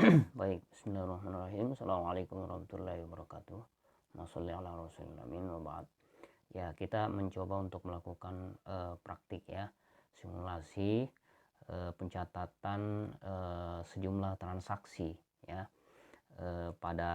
Baik, bismillahirrahmanirrahim. Assalamualaikum warahmatullahi wabarakatuh. Masholli ala rasulillah min wa ba'd. Ya, kita mencoba untuk melakukan praktik ya, simulasi pencatatan sejumlah transaksi ya pada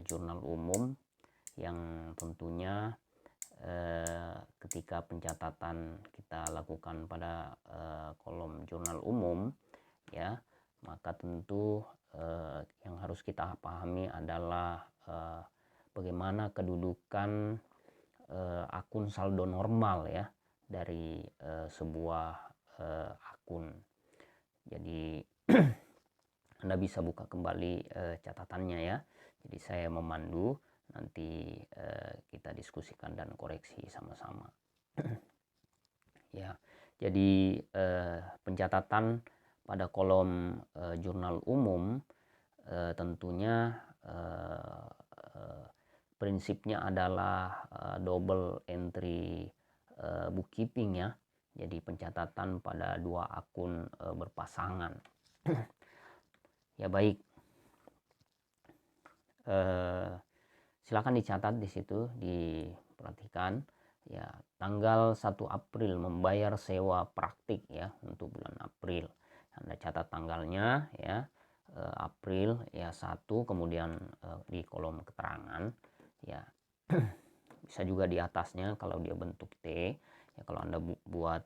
jurnal umum yang tentunya ketika pencatatan kita lakukan pada kolom jurnal umum ya, maka tentu yang harus kita pahami adalah bagaimana kedudukan akun saldo normal ya dari sebuah akun. Jadi Anda bisa buka kembali catatannya ya. Jadi saya memandu, nanti kita diskusikan dan koreksi sama-sama. Ya, jadi pencatatan pada kolom jurnal umum tentunya prinsipnya adalah double entry bookkeeping ya. Jadi pencatatan pada dua akun berpasangan. Ya baik, silakan dicatat di situ, diperhatikan ya, tanggal 1 April membayar sewa praktik ya untuk bulan April. Anda catat tanggalnya ya, April ya 1, kemudian di kolom keterangan ya. Bisa juga di atasnya kalau dia bentuk T ya. Kalau Anda buat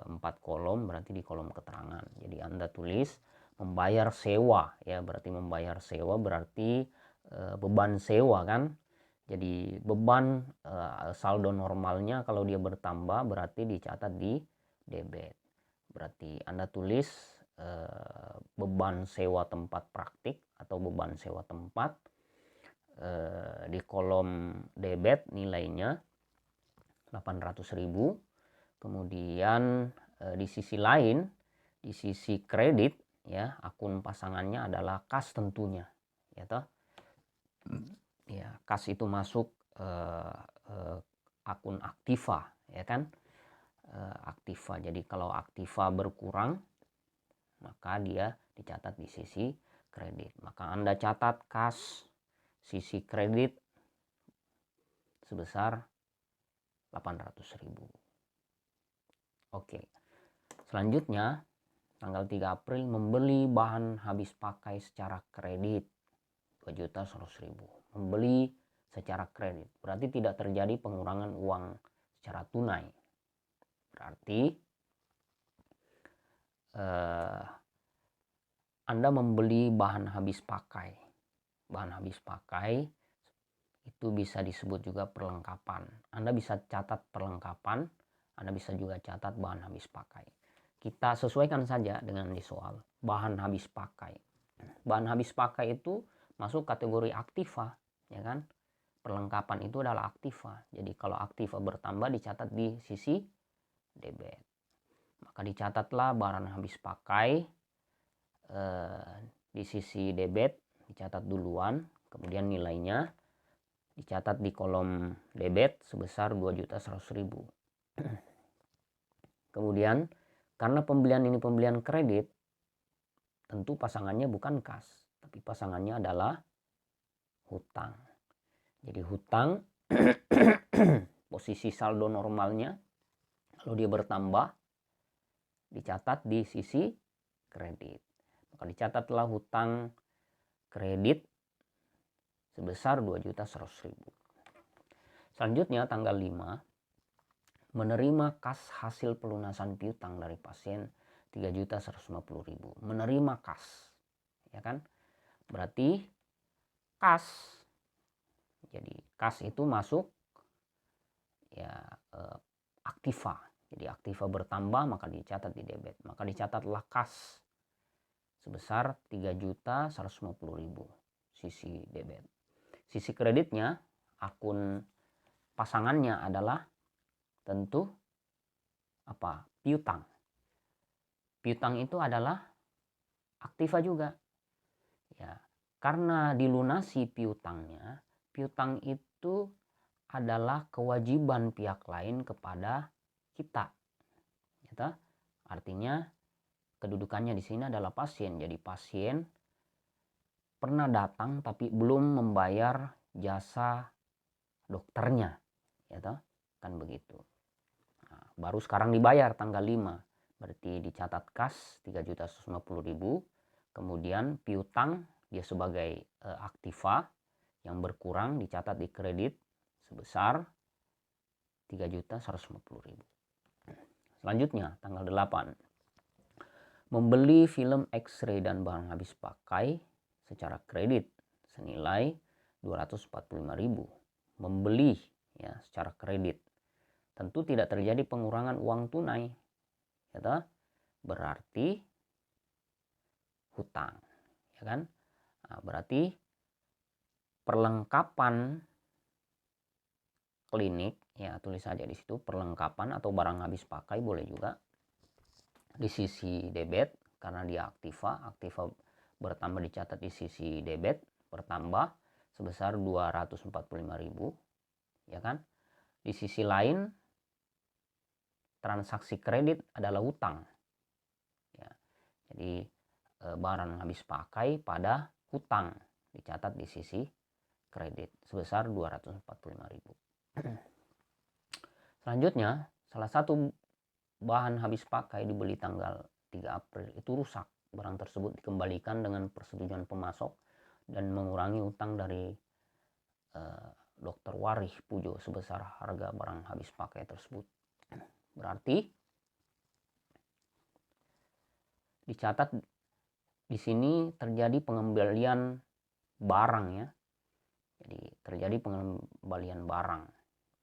4 kolom berarti di kolom keterangan. Jadi Anda tulis membayar sewa ya, berarti membayar sewa berarti beban sewa kan. Jadi beban saldo normalnya kalau dia bertambah berarti dicatat di debit. Berarti Anda tulis beban sewa tempat praktik atau beban sewa tempat di kolom debit nilainya 800.000. Kemudian di sisi lain, di sisi kredit ya, akun pasangannya adalah kas tentunya ya toh. Ya, kas itu masuk akun aktiva ya kan, aktiva. Jadi kalau aktiva berkurang maka dia dicatat di sisi kredit. Maka Anda catat kas sisi kredit sebesar 800.000. Oke. Selanjutnya tanggal 3 April membeli bahan habis pakai secara kredit 2.100.000. Membeli secara kredit berarti tidak terjadi pengurangan uang secara tunai. Berarti Anda membeli bahan habis pakai. Bahan habis pakai itu bisa disebut juga perlengkapan. Anda bisa catat perlengkapan, Anda bisa juga catat bahan habis pakai. Kita sesuaikan saja dengan di soal bahan habis pakai. Bahan habis pakai itu masuk kategori aktiva ya kan. Perlengkapan itu adalah aktiva. Jadi kalau aktiva bertambah dicatat di sisi debit. Maka dicatatlah barang habis pakai di sisi debit, dicatat duluan, kemudian nilainya dicatat di kolom debit sebesar 2.100.000. Kemudian karena pembelian ini pembelian kredit, tentu pasangannya bukan kas, tapi pasangannya adalah hutang. Jadi hutang posisi saldo normalnya kalau dia bertambah dicatat di sisi kredit. Maka dicatatlah hutang kredit sebesar 2.100.000. Selanjutnya tanggal 5 menerima kas hasil pelunasan piutang dari pasien 3.150.000. Menerima kas ya kan. Berarti kas, jadi kas itu masuk ya aktiva. Jadi aktiva bertambah maka dicatat di debit. Maka dicatatlah kas sebesar 3.150.000 sisi debit. Sisi kreditnya akun pasangannya adalah tentu apa? Piutang. Piutang itu adalah aktiva juga. Ya, karena dilunasi piutangnya, piutang itu adalah kewajiban pihak lain kepada kita. Gitu? Artinya kedudukannya di sini adalah pasien. Jadi pasien pernah datang tapi belum membayar jasa dokternya, ya toh, kan begitu. Nah, baru sekarang dibayar tanggal 5, berarti dicatat kas 3.150.000. Kemudian piutang dia sebagai aktiva yang berkurang dicatat di kredit sebesar 3.150.000. Selanjutnya tanggal 8, membeli film X-ray dan barang habis pakai secara kredit senilai 245.000. Membeli ya secara kredit. Tentu tidak terjadi pengurangan uang tunai. Ya, berarti hutang, ya kan? Nah, berarti perlengkapan klinik, ya tulis saja di situ perlengkapan atau barang habis pakai, boleh juga di sisi debit karena dia aktiva bertambah dicatat di sisi debit bertambah sebesar 245.000, ya kan? Di sisi lain transaksi kredit adalah hutang. Ya. Jadi barang habis pakai pada hutang dicatat di sisi kredit sebesar 245.000. Selanjutnya, salah satu bahan habis pakai dibeli tanggal 3 April itu rusak. Barang tersebut dikembalikan dengan persetujuan pemasok dan mengurangi utang dari Dr. Warih Pujo sebesar harga barang habis pakai tersebut. Berarti dicatat di sini terjadi pengembalian barang ya. Jadi terjadi pengembalian barang.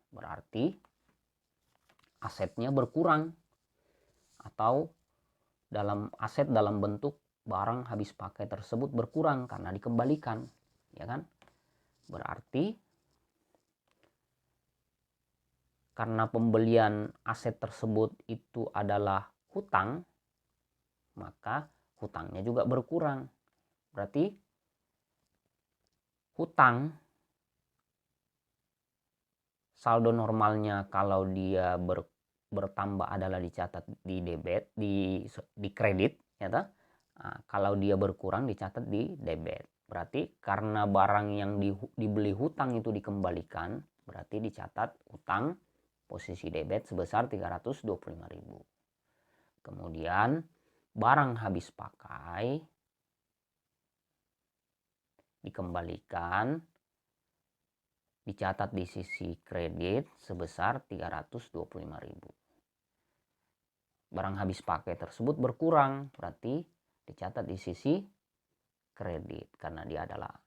Berarti asetnya berkurang atau dalam aset dalam bentuk barang habis pakai tersebut berkurang karena dikembalikan, ya kan? Berarti karena pembelian aset tersebut itu adalah hutang, maka hutangnya juga berkurang. Berarti hutang saldo normalnya kalau dia bertambah adalah dicatat di debit, di kredit, ya toh? Nah, kalau dia berkurang dicatat di debit. Berarti karena barang yang dibeli hutang itu dikembalikan, berarti dicatat hutang posisi debit sebesar 325.000. Kemudian barang habis pakai dikembalikan dicatat di sisi kredit sebesar 325.000. Barang habis pakai tersebut berkurang, berarti dicatat di sisi kredit karena dia adalah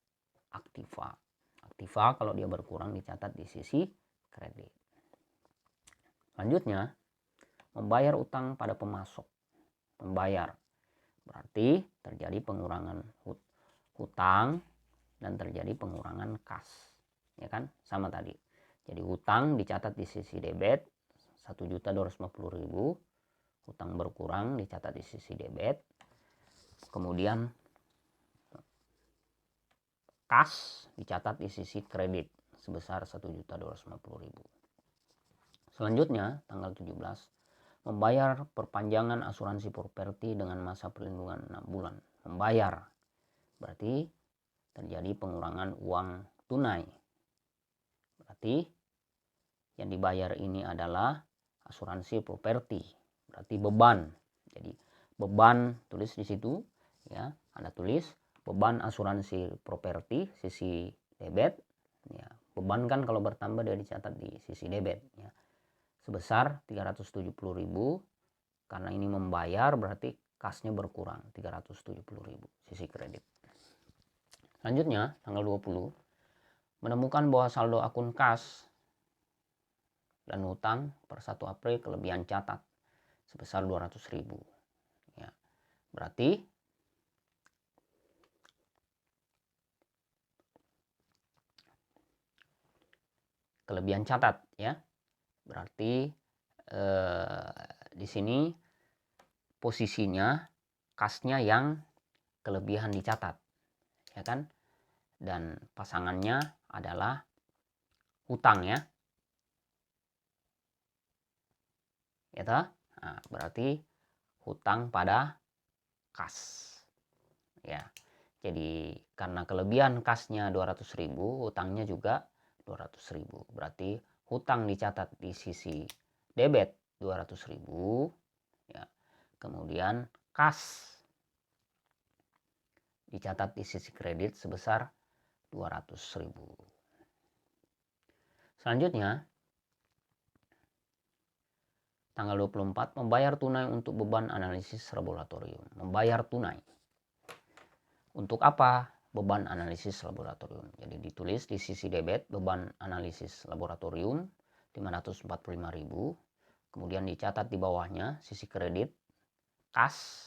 aktiva. Aktiva kalau dia berkurang dicatat di sisi kredit. Selanjutnya, membayar utang pada pemasok. Membayar berarti terjadi pengurangan hutang dan terjadi pengurangan kas, ya kan? Sama tadi. Jadi hutang dicatat di sisi debit 1.250.000, hutang berkurang dicatat di sisi debit. Kemudian kas dicatat di sisi kredit sebesar 1.250.000. Selanjutnya tanggal 17, membayar perpanjangan asuransi properti dengan masa perlindungan 6 bulan. Membayar berarti terjadi pengurangan uang tunai. Berarti yang dibayar ini adalah asuransi properti. Berarti beban. Jadi beban tulis di situ ya, Anda tulis beban asuransi properti sisi debit ya. Beban kan kalau bertambah dia dicatat di sisi debit ya. Sebesar 370.000 karena ini membayar berarti kasnya berkurang 370.000 sisi kredit. Selanjutnya tanggal 20 menemukan bahwa saldo akun kas dan hutang per 1 April kelebihan catat sebesar 200.000 ya. Berarti kelebihan catat ya. Berarti di sini posisinya kasnya yang kelebihan dicatat ya kan, dan pasangannya adalah hutang ya toh? Nah, berarti hutang pada kas ya. Jadi karena kelebihan kasnya 200.000, hutangnya juga 200.000. Berarti hutang dicatat di sisi debit 200.000 ya. Kemudian kas dicatat di sisi kredit sebesar 200.000. Selanjutnya tanggal 24 membayar tunai untuk beban analisis laboratorium. Membayar tunai. Untuk apa beban analisis laboratorium? Jadi ditulis di sisi debit beban analisis laboratorium 545.000. Kemudian dicatat di bawahnya sisi kredit kas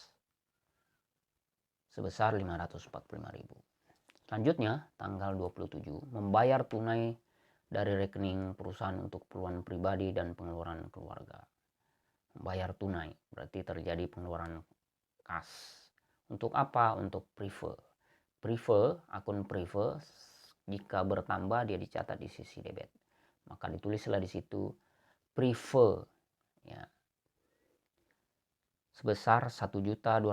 sebesar 545.000. Selanjutnya tanggal 27 membayar tunai dari rekening perusahaan untuk keperluan pribadi dan pengeluaran keluarga. Membayar tunai berarti terjadi pengeluaran kas. Untuk apa? Untuk akun prive jika bertambah dia dicatat di sisi debit. Maka ditulislah di situ prive ya. Sebesar 1.250.000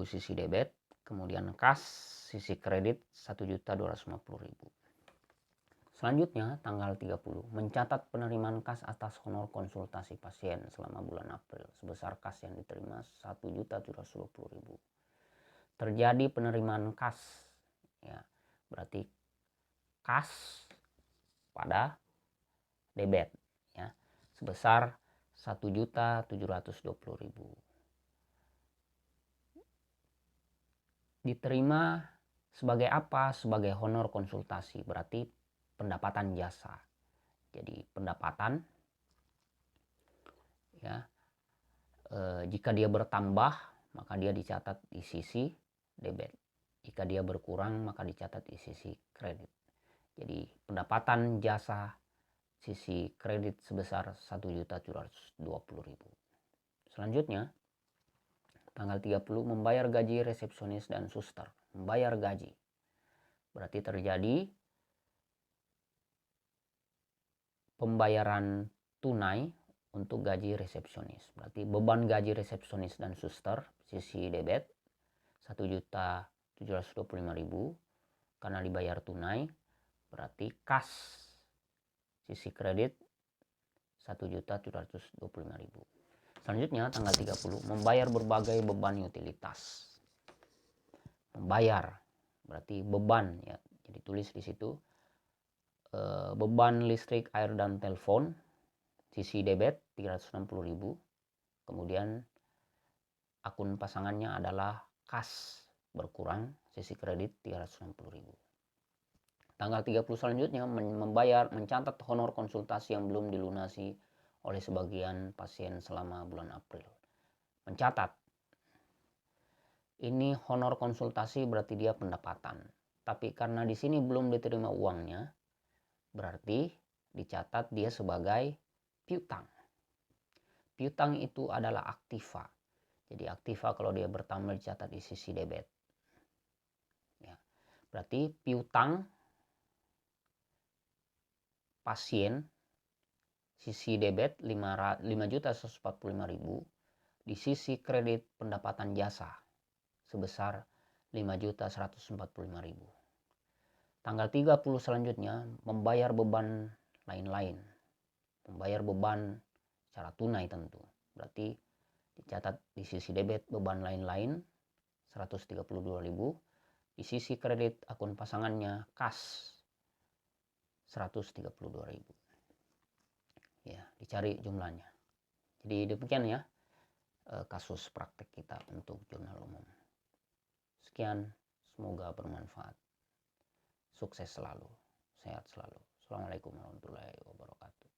sisi debit, kemudian kas sisi kredit 1.250.000. Selanjutnya tanggal 30 mencatat penerimaan kas atas honor konsultasi pasien selama bulan April sebesar kas yang diterima 1.720.000. Terjadi penerimaan kas ya, berarti kas pada debit ya sebesar 1.720.000. Diterima sebagai apa? Sebagai honor konsultasi, berarti pendapatan jasa. Jadi pendapatan ya jika dia bertambah maka dia dicatat di sisi debit. Jika dia berkurang maka dicatat di sisi kredit. Jadi pendapatan jasa sisi kredit sebesar 1.720.000. Selanjutnya tanggal 30 membayar gaji resepsionis dan suster. Membayar gaji berarti terjadi pembayaran tunai untuk gaji resepsionis. Berarti beban gaji resepsionis dan suster sisi debit 1.725.000 karena dibayar tunai. Berarti kas sisi kredit 1.725.000. Selanjutnya tanggal 30 membayar berbagai beban utilitas. Membayar berarti beban ya. Jadi tulis di situ beban listrik, air dan telepon sisi debit 360.000. Kemudian akun pasangannya adalah kas berkurang sisi kredit 360.000. Tanggal 30 selanjutnya mencatat honor konsultasi yang belum dilunasi oleh sebagian pasien selama bulan April. Mencatat. Ini honor konsultasi berarti dia pendapatan. Tapi karena di sini belum diterima uangnya, berarti dicatat dia sebagai piutang. Piutang itu adalah aktiva. Jadi aktiva kalau dia bertambah dicatat di sisi debit. Ya. Berarti piutang pasien sisi debit 5.145.000, di sisi kredit pendapatan jasa sebesar 5.145.000. Tanggal 30 selanjutnya membayar beban lain-lain. Membayar beban secara tunai tentu. Berarti dicatat di sisi debit beban lain-lain 132.000, di sisi kredit akun pasangannya kas 132.000. Ya, dicari jumlahnya. Jadi demikian ya kasus praktek kita untuk jurnal umum. Sekian, semoga bermanfaat. Sukses selalu, sehat selalu. Assalamualaikum warahmatullahi wabarakatuh.